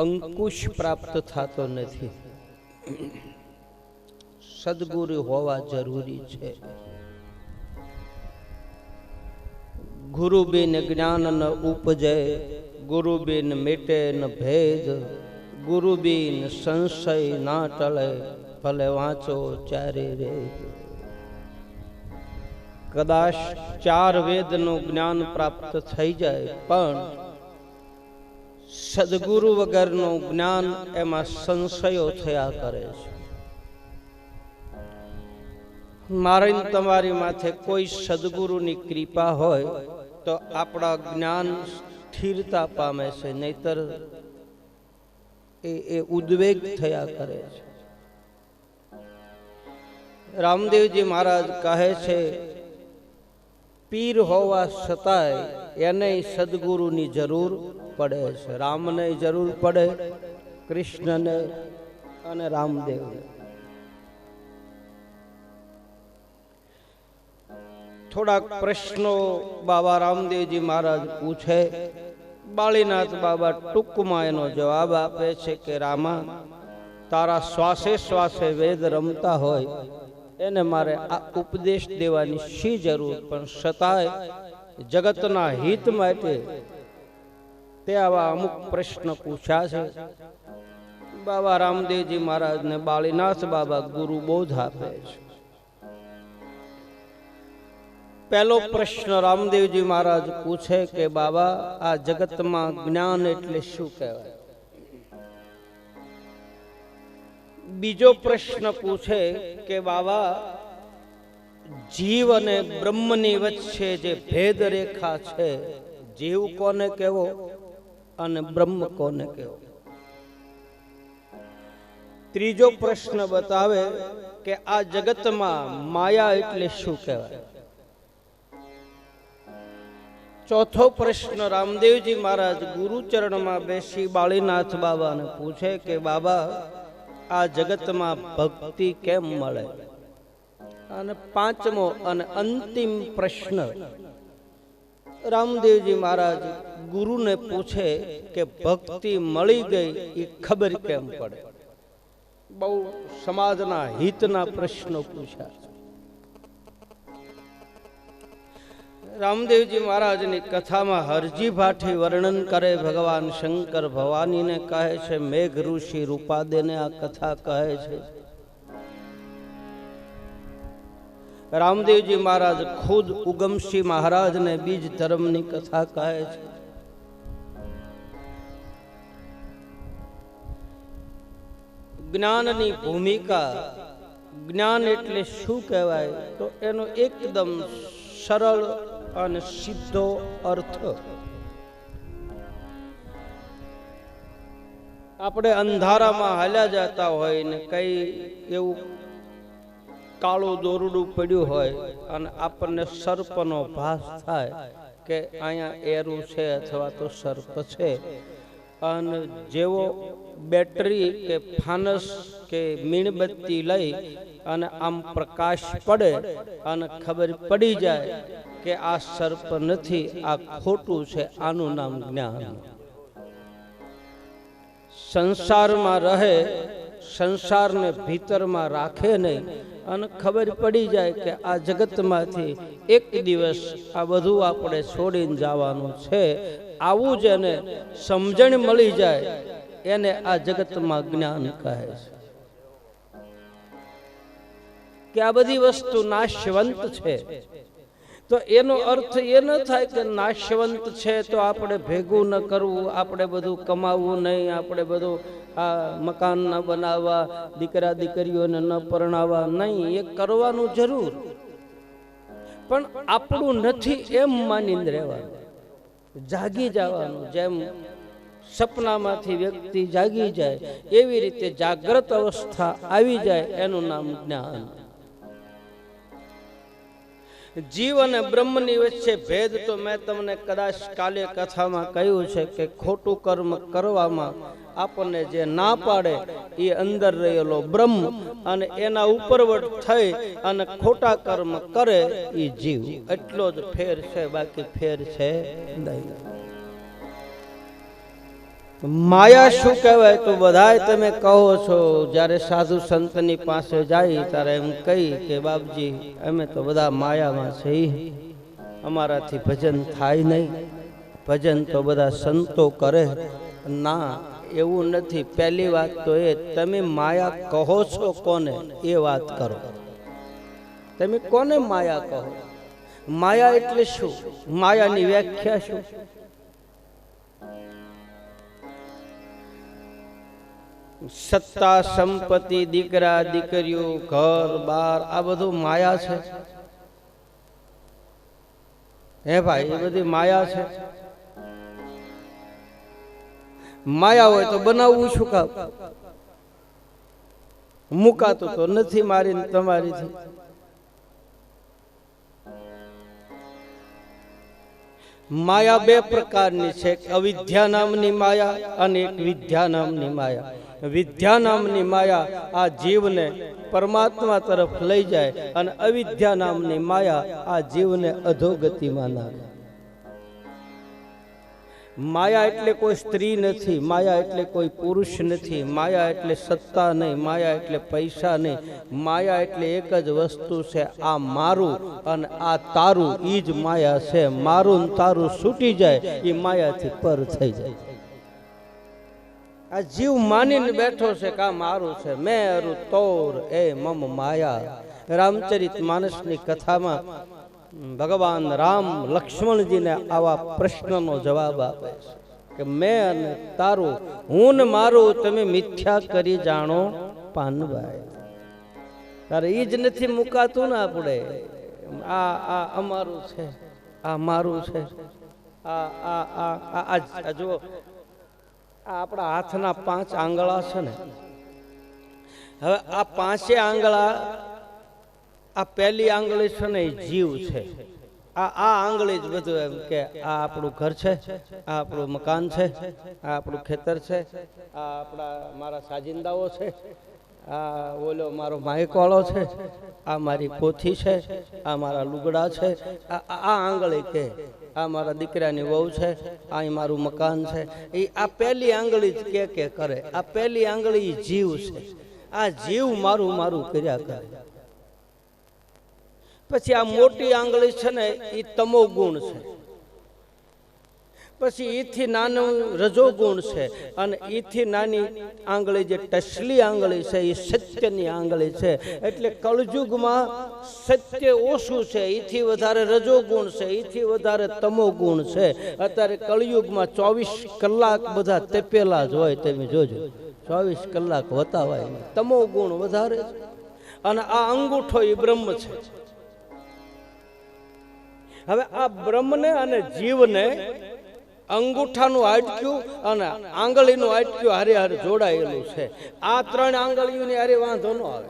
અંકુશ પ્રાપ્ત થતો નથી. સદગુરુ હોવા જરૂરી છે. ગુરુ બિન જ્ઞાન ન ઉપજે, ગુરુ બિન મિટે ન ભેદ, ગુરુ બિન સંશય ના ટળે, ભલે વાંચો ચારે વેદ. કદાચ 4 વેદનું જ્ઞાન પ્રાપ્ત થઈ જાય પણ સદગુરુ વગરનું જ્ઞાન એમાં સંશયો થયા કરે છે. મારી તમારી માથે કોઈ સદગુરુની કૃપા હોય તો આપણા જ્ઞાન સ્થિરતા પામે છે, નહીતર એ ઉદ્વેગ થયા કરે છે. રામદેવજી મહારાજ કહે છે, પીર હોવા છતાંય એને સદગુરુની જરૂર પડે છે. રામને જરૂર પડે, કૃષ્ણને અને રામદેવને. થોડાક પ્રશ્નો બાબા રામદેવજી મહારાજ પૂછે. બાળીનાથ બાબા ટૂંકમાં એનો જવાબ આપે છે કે રામા, તારા શ્વાસે શ્વાસે વેદ રમતા હોય એને મારે આ ઉપદેશ દેવાની શી જરૂર, પણ છતાંય જગતના હિત માટે તે આવા અમુક પ્રશ્ન પૂછ્યા છે. બાબા રામદેવજી મહારાજને બાળીનાથ બાબા ગુરુ બોધ આપે છે. પહેલો પ્રશ્ન રામદેવજી મહારાજ પૂછે કે બાબા, આ જગતમાં જ્ઞાન એટલે શું કહેવાય? બીજો પ્રશ્ન પૂછે કે બાબા, જીવ અને બ્રહ્મની વચ્ચે જે ભેદ રેખા છે, જીવ કોને કહેવો અને બ્રહ્મ કોને કહેવો? ત્રીજો પ્રશ્ન બતાવે કે આ જગતમાં માયા એટલે શું કહેવાય? ચોથો પ્રશ્ન રામદેવજી મહારાજ ગુરુચરણમાં બેસી બાળીનાથ બાબાને પૂછે કે બાબા, આ જગતમાં ભક્તિ કેમ મળે? અને પાંચમો અને અંતિમ પ્રશ્ન રામદેવજી મહારાજ ગુરુને પૂછે કે ભક્તિ મળી ગઈ એ ખબર કેમ પડે? બહુ સમાજના હિતના પ્રશ્નો પૂછ્યા. રામદેવજી મહારાજની કથામાં હરજી ભાઠી વર્ણન કરે. ભગવાન શંકર ભવાનીને કહે છે, મેઘ ઋષિ રૂપાદેને આ કથા કહે છે. રામદેવજી મહારાજ ખુદ ઉગમસિંહ મહારાજને બીજ ધર્મની કથા કહે છે. જ્ઞાનની ભૂમિકા, જ્ઞાન એટલે શું કહેવાય? તો એનો એકદમ સરળ અને સીધો અર્થ, આપણે અંધારામાં હાલ્યા જતા હોય ને કઈ એવું કાળું દોરડું પડ્યું હોય અને આપણને સર્પનો ભાસ થાય કે અહીંયા એરું છે અથવા તો સર્પ છે, અને જેવો બેટરી કે ફાનસ કે મીણબત્તી લઈ અને આમ પ્રકાશ પડે અને ખબર પડી જાય કે આ સર્પ નથી, આ ખોટું છે, આનું નામ જ્ઞાન. સંસારમાં રહે, સંસારને ભીતરમાં રાખે નહીં અને ખબર પડી જાય કે આ જગતમાંથી એક દિવસ આ બધું આપણે છોડીને જવાનું છે, આવું જ એને સમજણ મળી જાય એને આ જગતમાં જ્ઞાન કહે છે. કે આ બધી વસ્તુ નાશવંત છે, તો એનો અર્થ એ ન થાય કે નાશવંત છે તો આપણે ભેગું ન કરવું, આપણે બધું કમાવવું નહીં, આપણે બધું આ મકાન ન બનાવવા, દીકરા દીકરીઓને ન પરણાવવા નહીં. એ કરવાનું જરૂર, પણ આપણું નથી એમ માનીને રહેવાનું, જાગી જવાનું. જેમ સપનામાંથી વ્યક્તિ જાગી જાય એવી રીતે જાગ્રત અવસ્થા આવી જાય, એનું નામ જ્ઞાન. જીવ અને બ્રહ્મની વચ્ચે ભેદ તો મેં તમને કદાચ કાલે કથામાં કહ્યું છે કે ખોટું કર્મ કરવામાં આપણને જે ના પાડે એ અંદર રહેલો બ્રહ્મ, અને એના ઉપરવટ થઈ અને ખોટા કર્મ કરે એ જીવ. એટલો જ ફેર છે, બાકી ફેર છે નહીં. માયા શું કહેવાય? તો બધાય તમે કહો છો, જ્યારે સાધુ સંતની પાસે જાય ત્યારે એમ કહી કે બાપજી અમે તો બધા માયામાં છીએ, અમારાથી ભજન થાય નહીં, ભજન તો બધા સંતો કરે. ના, એવું નથી. પહેલી વાત તો એ, તમે માયા કહો છો કોને એ વાત કરો. તમે કોને માયા કહો? માયા એટલે શું? માયાની વ્યાખ્યા શું? સત્તા, સંપત્તિ, દીકરા દીકરીઓ, ઘર બાર, આ બધું માયા છે. હે ભાઈ, એ બધી માયા છે. માયા હોય તો બનાવવું શું કામ? મુકાતું તો નથી મારી તમારીથી. માયા બે પ્રકારની છે, એક અવિદ્યા નામની માયા અને એક વિદ્યા નામની માયા. વિદ્યા નામની માયા આ જીવને પરમાત્મા તરફ લઈ જાય અને અવિદ્યા નામની માયા આ જીવને અધોગતિમાં નાખે. માયા એટલે કોઈ સ્ત્રી નથી, માયા એટલે કોઈ પુરુષ નથી, માયા એટલે સત્તા નહીં, માયા એટલે પૈસા નહીં. માયા એટલે એક જ વસ્તુ છે, આ મારું અને આ તારું. ઈ જ માયા છે. મારું ને તારું છૂટી જાય એ માયાથી પર થઈ જાય. આ જીવ માનીને બેઠો છે કે આ મારું છે. મેં અરુ તોર એ મમ માયા. રામચરિત માનસની કથામાં ભગવાન રામ લક્ષ્મણજીને આવા પ્રશ્નનો જવાબ આપે છે કે મેં અને તારું, હું ને મારું તમે મિથ્યા કરી જાણો પાનભાઈ. તારે ઈ જ નથી મુકાતું ને આપણે. આ અમારું છે, આ મારું છે. આ જુઓ, આપણા હાથના 5 આંગળા છે ને, હવે આ 5 આંગળા, આ પહેલી આંગળી છે ને એ જીવ છે. આ આંગળી જ બધું એમ કે આ આપણું ઘર છે, આ આપણું મકાન છે, આ આપણું ખેતર છે, આ આપણા મારા સાજિંદાઓ છે, આ ઓલો મારો માઇકવાળો છે, આ મારી પોથી છે, આ મારા લુગડા છે. આ આંગળી કે આ મારા દીકરાની વહુ છે, આ મારું મકાન છે. એ આ પહેલી આંગળી જ કે કરે. આ પહેલી આંગળી જીવ છે. આ જીવ મારું મારું કર્યા કરે. પછી આ મોટી આંગળી છે ને એ તમો ગુણ છે. પછી ઈથી નાનું રજો ગુણ છે અને ઈથી નાની આંગળી જે ટસલી આંગળી છે એ સત્યની આંગળી છે. એટલે કળયુગમાં સત્ય ઓછું છે, ઈથી વધારે રજો ગુણ છે, ઈથી વધારે તમો ગુણ છે. અત્યારે કળયુગમાં 24 કલાક બધા તપેલા જ હોય. તમે જોજો, 24 કલાક વતાવાય. તમો ગુણ વધારે છે. અને આ અંગૂઠો એ બ્રહ્મ છે. હવે આ બ્રહ્મને અને જીવને અંગૂઠાનું આટક્યું અને આંગળીનું આટક્યું હારે હારે જોડાયેલું છે. આ 3 આંગળીઓની હારે વાંધો ન આવે.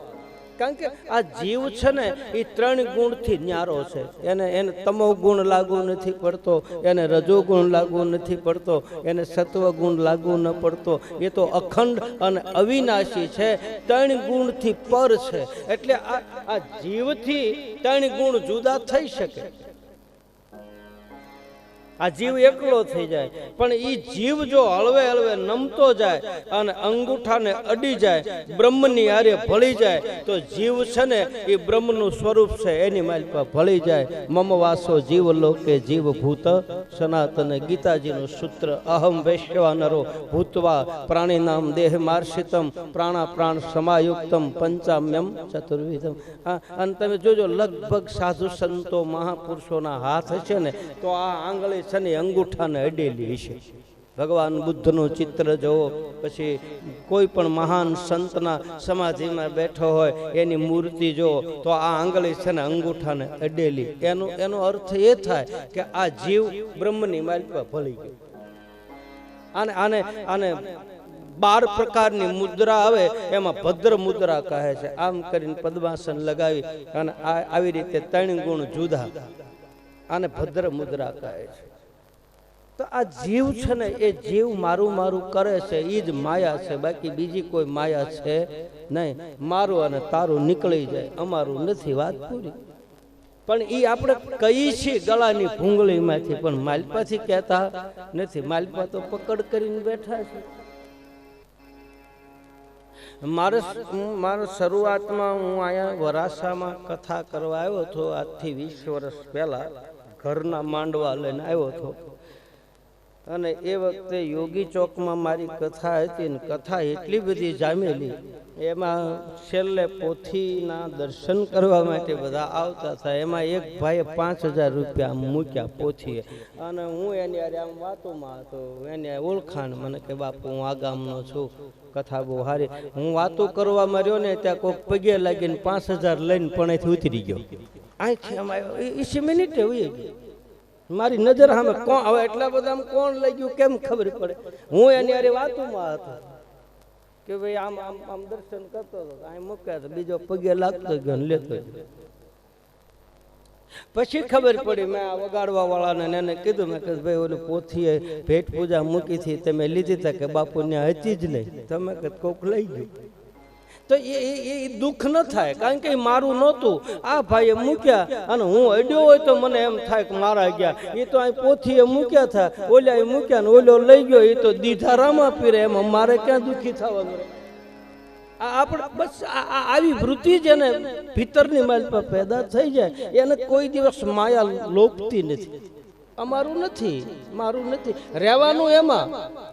કારણ કે આ જીવ છે ને એ 3 ગુણથી ન્યારો છે. એને તમો ગુણ લાગુ નથી પડતો, એને રજો ગુણ લાગુ નથી પડતો, એને સત્વ ગુણ લાગુ ન પડતો. એ તો અખંડ અને અવિનાશી છે, 3 ગુણથી પર છે. એટલે આ જીવથી 3 ગુણ જુદા થઈ શકે. આ જીવ એકલો થઈ જાય, પણ ઈ જીવ જો હળવે હળવે નમતો જાય અને અંગૂઠાને અડી જાય, બ્રહ્મની હારે ભળી જાય, તો જીવ છે ને એ બ્રહ્મનું સ્વરૂપ છે, એની માલિકા ભળી જાય. મમ વાસો જીવ લોકે જીવ ભૂત સનાતન. ગીતાજીનું સૂત્ર, અહમ વૈશ્વાનરો ભૂતવા પ્રાણીનામ દેહ માર્ષિતમ પ્રાણા પ્રાણ સમાયુક્તમ પંચામ્યમ ચતુર્વિધમ. અને તમે જોજો, લગભગ સાધુ સંતો મહાપુરુષોના હાથ હશે ને તો આ આંગળી અંગૂઠાને અડેલી હશે. ભગવાન બુદ્ધનું ચિત્ર જોવો, પછી કોઈ પણ મહાન સંતના સમાધિમાં બેઠો હોય એની મૂર્તિ જોવો, તો આ આંગળી છે ને અંગૂઠાને અડેલી. એનો અર્થ એ થાય કે આ જીવ બ્રહ્મની માલિકા ભળી ગયો. આને 12 પ્રકારની મુદ્રા આવે, એમાં ભદ્ર મુદ્રા કહે છે. આમ કરીને પદ્માસન લગાવી અને આવી રીતે 3 ગુણ જુદા, આને ભદ્ર મુદ્રા કહે છે. તો આ જીવ છે ને એ જીવ મારું મારું કરે છે, એ જ માયા છે. બાકી બીજી કોઈ માયા છે નહીં. મારું અને તારું નીકળી જાય, અમારું નથી, વાત પૂરી. પણ એ આપણે કહીએ છીએ ગળાની ભૂંગળીમાંથી, પણ માલપાથી કહેતા નથી. માલપા તો પકડ કરીને બેઠા છે. મારે શરૂઆતમાં હું અહીંયા વરાસામાં કથા કરવા આવ્યો હતો. આજથી 20 વર્ષ પહેલા ઘરના માંડવા લઈને આવ્યો હતો. અને એ વખતે યોગી ચોકમાં મારી કથા હતી ને કથા એટલી બધી જામેલી, એમાં છેલ્લે પોથીના દર્શન કરવા માટે બધા આવતા હતા. એમાં એક ભાઈએ 5000 રૂપિયા મૂક્યા પોથીએ. અને હું એની યારે આમ વાતોમાં હતો, એની ઓળખાણ મને કે બાપુ હું આ ગામનો છું, કથા બહુ સારી. હું વાતો કરવા રહ્યો ને ત્યાં કોઈક પગે લાગીને 5000 લઈને પણ અહીંથી ઉતરી ગયો. અહીંથી આમ આવ્યો 20 મિનિટે ઉઈ ગયો. મારી નજર સામે કોણ, હવે એટલા બધા કોણ લઈ ગયું કેમ ખબર પડે? હું એની યારે વાતોમાં હતો. કે ભાઈ આમ આમ આમ દર્શન કરતો હતો, અહીં મૂક્યા તો બીજો પગે લાગતો ગયો ને લેતો ગયો. પછી ખબર પડી, મેં આ વગાડવા વાળાને એને કીધું, મેં કીધું ભાઈ ઓલી પોથીએ ભેટ પૂજા મૂકી હતી, તમે લીધી હતા કે બાપુ ને હતી જ નહીં, તમે કે કોક લઈ ગયું. તો એ દુઃખ ન થાય, કારણ કે મારું નહોતું, આ ભાઈએ મૂક્યા અને હું અડ્યો હોય તો મને એમ થાય કે મારા ગયા. એ તો અહીં પોથીએ મૂક્યા હતા, ઓલા મૂક્યા ને ઓલો લઈ ગયો, એ તો દીધારામાં પીરે, એમાં મારે ક્યાં દુઃખી થવાનું? આપણે બસ આવી વૃત્તિ જેને ભીતરની માલ પર પેદા થઈ જાય એને કોઈ દિવસ માયા લોપતી નથી. અમારું નથી, મારું નથી, રહેવાનું એમાં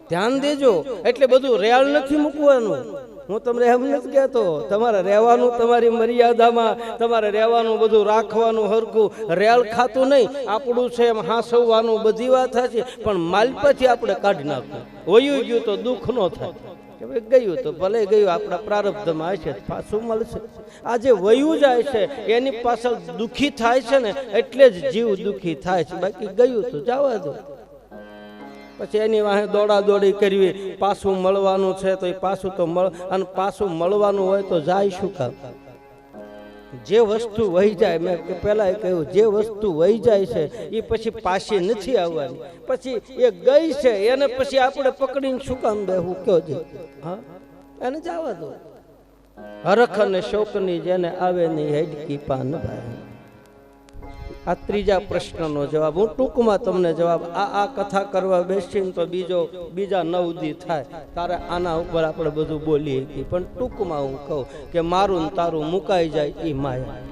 ધ્યાન દેજો. એટલે બધું રેલ નથી મૂકવાનું. હું તમને એમ નથી કહેતો, તમારે રહેવાનું તમારી મર્યાદામાં, તમારે રહેવાનું બધું રાખવાનું હરખું, રેલ ખાતું નહીં. આપણું છે એમ હાંસવવાનું, બધી વાત છે, પણ માલપાથી આપણે કાઢી નાખવું. વયું ગયું તો દુઃખ ન થાય, ગયું તો ભલે ગયું, આપણા પ્રારબ્ધમાં હશે, પાછું મળશે. આ જે વયું જાય છે એની પાછળ દુઃખી થાય છે ને, એટલે જ જીવ દુઃખી થાય છે. બાકી ગયું તો જવા દો. પછી એની વાહે દોડા દોડી કરવી, પાછું મળવાનું છે તો એ પાછું તો અને પાછું મળવાનું હોય તો જાય શું કામ? જે વસ્તુ વહી જાય, મેં પહેલા કહ્યું, જે વસ્તુ વહી જાય છે એ પછી પાછી નથી આવવાની. પછી એ ગઈ છે એને પછી આપણે પકડીને શું કામ બેહવું? કયો છે? હા, એને જવા દો. હરખ અને શોકની જેને આવે નહીં હેડકી પાન ભાઈ. આ ત્રીજા પ્રશ્નનો જવાબ. હું ટૂંકમાં તમને જવાબ, આ કથા કરવા બેસીને તો બીજા 9 દી થાય, તારે આના ઉપર આપણે બધું બોલીએ, પણ ટૂંકમાં હું કહું કે મારું ને તારું મુકાઈ જાય એ માયા.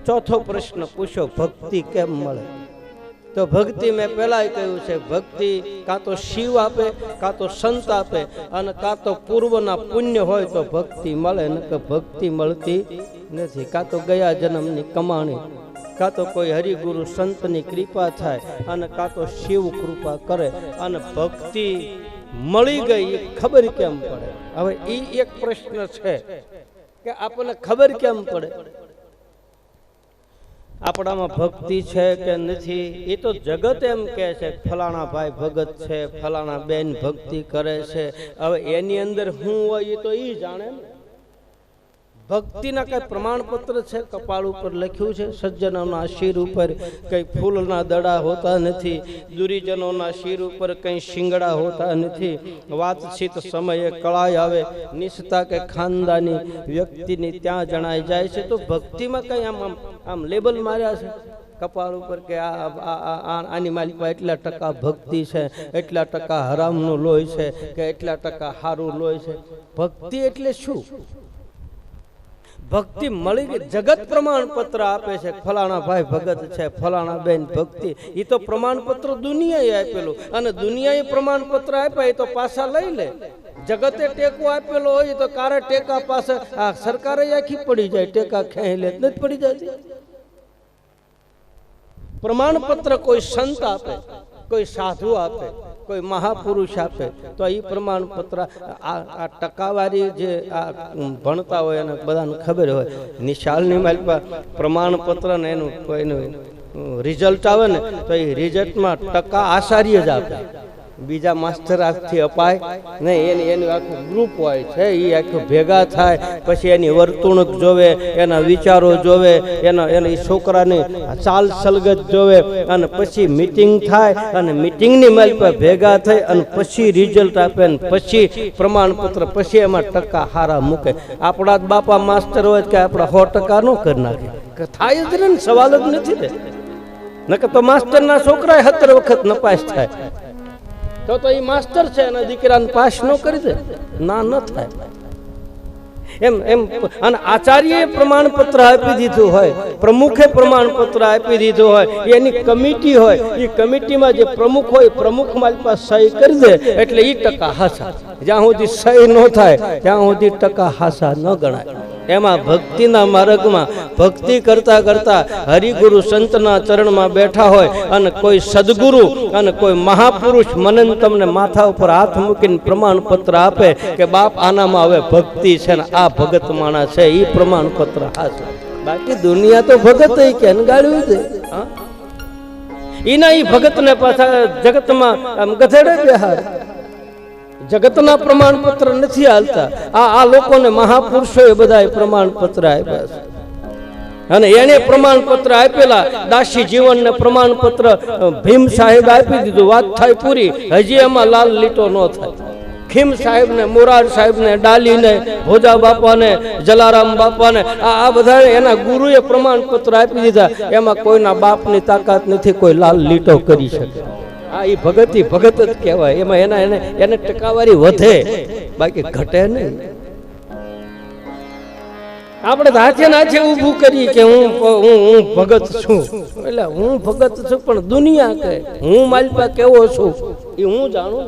ચોથો પ્રશ્ન પૂછો, ભક્તિ કેમ મળે? તો ભક્તિ મેં પહેલા કહ્યું છે, ભક્તિ કાં તો શિવ આપે, કાં તો સંત આપે, અને કાં તો પૂર્વના પુણ્ય હોય તો ભક્તિ મળે, ન કે ભક્તિ મળતી નથી. કાં તો ગયા જન્મની કમાણી, કાં તો કોઈ હરિગુરુ સંતની કૃપા થાય, અને કાં તો શિવ કૃપા કરે. અને ભક્તિ મળી ગઈ એ ખબર કેમ પડે? હવે એ એક પ્રશ્ન છે કે આપણને ખબર કેમ પડે આપણામાં ભક્તિ છે કે નથી? એ તો જગત એમ કહે છે, ફલાણા ભાઈ ભગત છે, ફલાણા બેન ભક્તિ કરે છે. હવે એની અંદર શું હોય એ તો એ જાણે ને. ભક્તિના કઈ પ્રમાણપત્ર છે? કપાળ ઉપર લખ્યું છે, સજ્જનોના શિર ઉપર કઈ ફૂલના દડા હોતા નથી, દુરીજનોના શિર ઉપર કઈ શિંગડા હોતા નથી, વાતચીત સમયે કળાય આવે, નિષ્ઠા કે ખાનદાની વ્યક્તિની ત્યાં જણાઈ જાય છે. તો ભક્તિમાં કઈ આમ લેબલ માર્યા છે કપાળ ઉપર કે આની માલિકમાં એટલા ટકા ભક્તિ છે, એટલા ટકા હરામનું લોહી છે, કે એટલા ટકા હારું લોહી છે? ભક્તિ એટલે શું? ભક્તિ મળી ગઈ, જગત પ્રમાણપત્ર આપે છે, ફલાણા ભાઈ ભગત છે, ફલાણા બેન ભક્તિ. એ તો પ્રમાણપત્ર દુનિયાએ આપેલું, અને દુનિયાએ પ્રમાણપત્ર આપ્યા એ તો પાછા લઈ લે. જગતે ટેકો આપેલો હોય તો કારે ટેકા પાસે આ સરકારે આખી પડી જાય, ટેકા ખેંચી લે નથી પડી જતી. પ્રમાણપત્ર કોઈ સંત આપે, કોઈ સાધુ આપે, કોઈ મહાપુરુષ આપે, તો એ પ્રમાણપત્ર આ ટકાવારી જે આ ભણતા હોય એને બધાને ખબર હોય. નિશાળની માલિક પ્રમાણપત્ર ને એનું કોઈનું રિઝલ્ટ આવે ને તો એ રિઝલ્ટમાં ટકા આચાર્ય જ આપે, બીજા માસ્ટર આજથી અપાય નહીં. એનું આખું ગ્રુપ હોય છે, એ આખું ભેગા થાય, પછી એની વર્તણૂક જોવે, એના વિચારો જોવે, એના છોકરાની ચાલ સલગત જોવે, અને પછી મિટિંગ થાય, અને મિટિંગની માલ પર ભેગા થઈ અને પછી રિઝલ્ટ આપે, ને પછી પ્રમાણપત્ર, પછી એમાં ટકા હારા મૂકે. આપણા જ બાપા માસ્ટર હોય કે આપણા 100% નો કરી નાખે? થાય જ ને, સવાલ જ નથી ને. નકર તો માસ્ટરના છોકરા 17 વખત નપાસ થાય, તો એ માસ્ટર છે એના દીકરાને પાસ ન કરી દે? ના, ન થાય. એમ અને આચાર્યએ પ્રમાણપત્ર આપી દીધું હોય, પ્રમુખે પ્રમાણપત્ર આપી દીધું હોય, એની કમિટી હોય, એ કમિટીમાં જે પ્રમુખ હોય, પ્રમુખ મારી પાસે સહી કરી દે એટલે એ ટકા હાસા. જ્યાં સુધી સહી ન થાય ત્યાં સુધી ટકા હાસા ન ગણાય. એમાં ભક્તિના માર્ગમાં ભક્તિ કરતા કરતા હરિગુરુ સંતના ચરણમાં બેઠા હોય, અને કોઈ સદગુરુ અને કોઈ મહાપુરુષ મને તમને માથા ઉપર હાથ મૂકીને પ્રમાણપત્ર આપે કે બાપ આનામાં હવે ભક્તિ છે ને આ ભગત માણસ છે, એ પ્રમાણપત્ર હાશે. બાકી દુનિયા તો ભગત કે ગાળ્યું છે. એના એ ભગતને પાછા જગતમાં આમ ગધેડે બેહાર. જગતના પ્રમાણપત્ર નથી હાલતા. આ લોકોને મહાપુરુષોએ બધાએ પ્રમાણપત્ર આપ્યા છે અને એને પ્રમાણપત્ર આપેલા દાસી જીવનને પ્રમાણપત્ર ભીમ સાહેબ આપી દીધું. વાત થાય પૂરી. હજી એમાં લાલ લીટો ન થાય. ખીમ સાહેબ ને, મોરાર સાહેબ ને, ડાલી ને, ભોજા બાપા ને, જલારામ બાપા ને, આ બધા એના ગુરુએ પ્રમાણપત્ર આપી દીધા. એમાં કોઈના બાપની તાકાત નથી કોઈ લાલ લીટો કરી શકે. આ એ ભગત જ કહેવાય. એમાં એને ટકાવારી વધે, બાકી ઘટે નહીં. આપણે હાથે નાથે ઊભું કરી કે હું ભગત છું, એટલે હું ભગત છું, પણ દુનિયા કહે હું માલપા કેવો છું એ હું જાણું.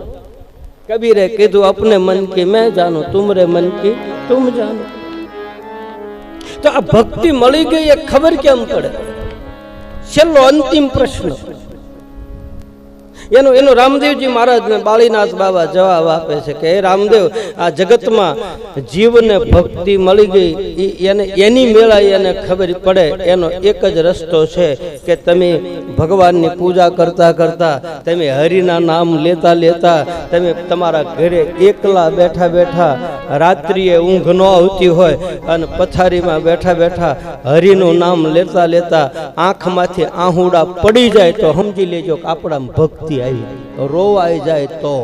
કબીરે કીધું અપને મન કી મેં જાણું, તુમરે મન કી તુમ જાણો. તો આ ભક્તિ મળી ગઈ એ ખબર કેમ પડે? છેલ્લો અંતિમ પ્રશ્ન એનો રામદેવજી મહારાજને બાળીનાથ બાબા જવાબ આપે છે કે હે રામદેવ, આ જગતમાં જીવને ભક્તિ મળી ગઈ એની મેળા એને ખબર પડે. એનો એક જ રસ્તો છે કે તમે ભગવાનની પૂજા કરતા કરતા, તમે હરિના નામ લેતા લેતા, તમે તમારા ઘરે એકલા બેઠા બેઠા, રાત્રિએ ઊંઘ ન આવતી હોય અને પથારીમાં બેઠા બેઠા હરિનું નામ લેતા લેતા આંખમાંથી આહુડા પડી જાય તો સમજી લેજો કે આપણામાં ભક્તિ આવી. રોવાઈ જાય તો